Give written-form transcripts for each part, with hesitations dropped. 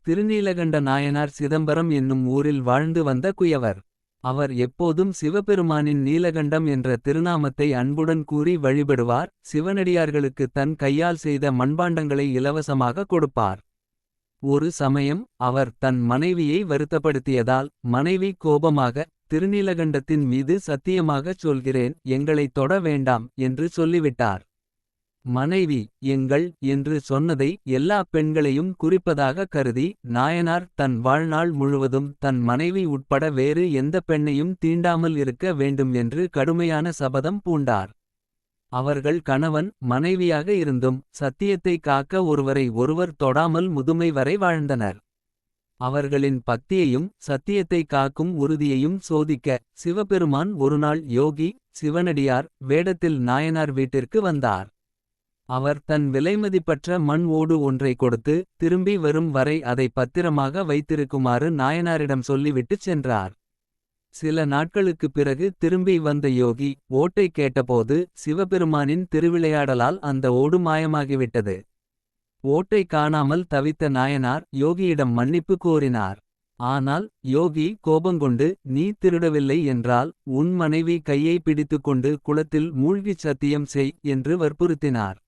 திருநீலகண்ட நாயனார் சிதம்பரம் என்னும் ஊரில் வாழ்ந்து வந்த குயவர். அவர் எப்போதும் சிவபெருமானின் நீலகண்டம் என்ற திருநாமத்தை அன்புடன் கூறி வழிபடுவார். சிவனடியார்களுக்கு தன் கையால் செய்த மண்பாண்டங்களை இலவசமாக கொடுப்பார். ஒரு சமயம் அவர் தன் மனைவியை வருத்தப்படுத்தியதால் மனைவி கோபமாக, திருநீலகண்டத்தின் மீது சத்தியமாகச் சொல்கிறேன், எங்களை தொட வேண்டாம் என்று சொல்லிவிட்டார். மனைவி எங்கள் என்று சொன்னதை எல்லா பெண்களையும் குறிப்பதாக கருதி நாயனார் தன் வாழ்நாள் முழுவதும் தன் மனைவி உட்பட வேறு எந்த பெண்ணையும் தீண்டாமல் இருக்க வேண்டும் என்று கடுமையான சபதம் பூண்டார். அவர்கள் கணவன் மனைவியாக இருந்தும் சத்தியத்தை காக்க ஒருவரை ஒருவர் தொடாமல் முதுமை வரை வாழ்ந்தனர். அவர்களின் பக்தியையும் சத்தியத்தை காக்கும் உறுதியையும் சோதிக்க சிவபெருமான் ஒருநாள் யோகி சிவனடியார் வேடத்தில் நாயனார் வீட்டிற்கு வந்தார். அவர் தன் விலைமதிப்பற்ற மண் ஓடு ஒன்றை கொடுத்து திரும்பி வரும் வரை அதை பத்திரமாக வைத்திருக்குமாறு நாயனாரிடம் சொல்லிவிட்டுச் சென்றார். சில நாட்களுக்குப் பிறகு திரும்பி வந்த யோகி ஓட்டை கேட்டபோது சிவபெருமானின் திருவிளையாடலால் அந்த ஓடு மாயமாகிவிட்டது. ஓட்டை காணாமல் தவித்த நாயனார் யோகியிடம் மன்னிப்பு கோரினார். ஆனால் யோகி கோபங்கொண்டு, நீ திருடவில்லை என்றால் உன் மனைவி கையை பிடித்துக்கொண்டு குளத்தில் மூழ்கிச் சத்தியம் செய் என்று வற்புறுத்தினார்.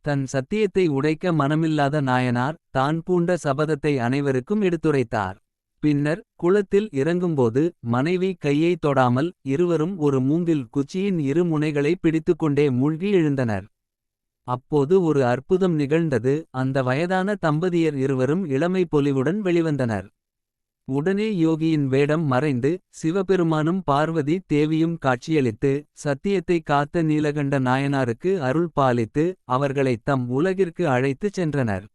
தன் சத்தியத்தை உடைக்க மனமில்லாத நாயனார் தான் பூண்ட சபதத்தை அனைவருக்கும் எடுத்துரைத்தார். பின்னர் குளத்தில் இறங்கும்போது மனைவி கையை தொடாமல் இருவரும் ஒரு மூங்கில் குச்சியின் இரு முனைகளை பிடித்துக்கொண்டே மூழ்கி எழுந்தனர். அப்போது ஒரு அற்புதம் நிகழ்ந்தது. அந்த வயதான தம்பதியர் இருவரும் இளமை பொலிவுடன் வெளிவந்தனர். உடனே யோகியின் வேடம் மறைந்து சிவபெருமானும் பார்வதி தேவியும் காட்சியளித்து சத்தியத்தை காத்த நீலகண்ட நாயனாருக்கு அருள் பாலித்து அவர்களைத் தம் உலகிற்கு அழைத்துச் சென்றனர்.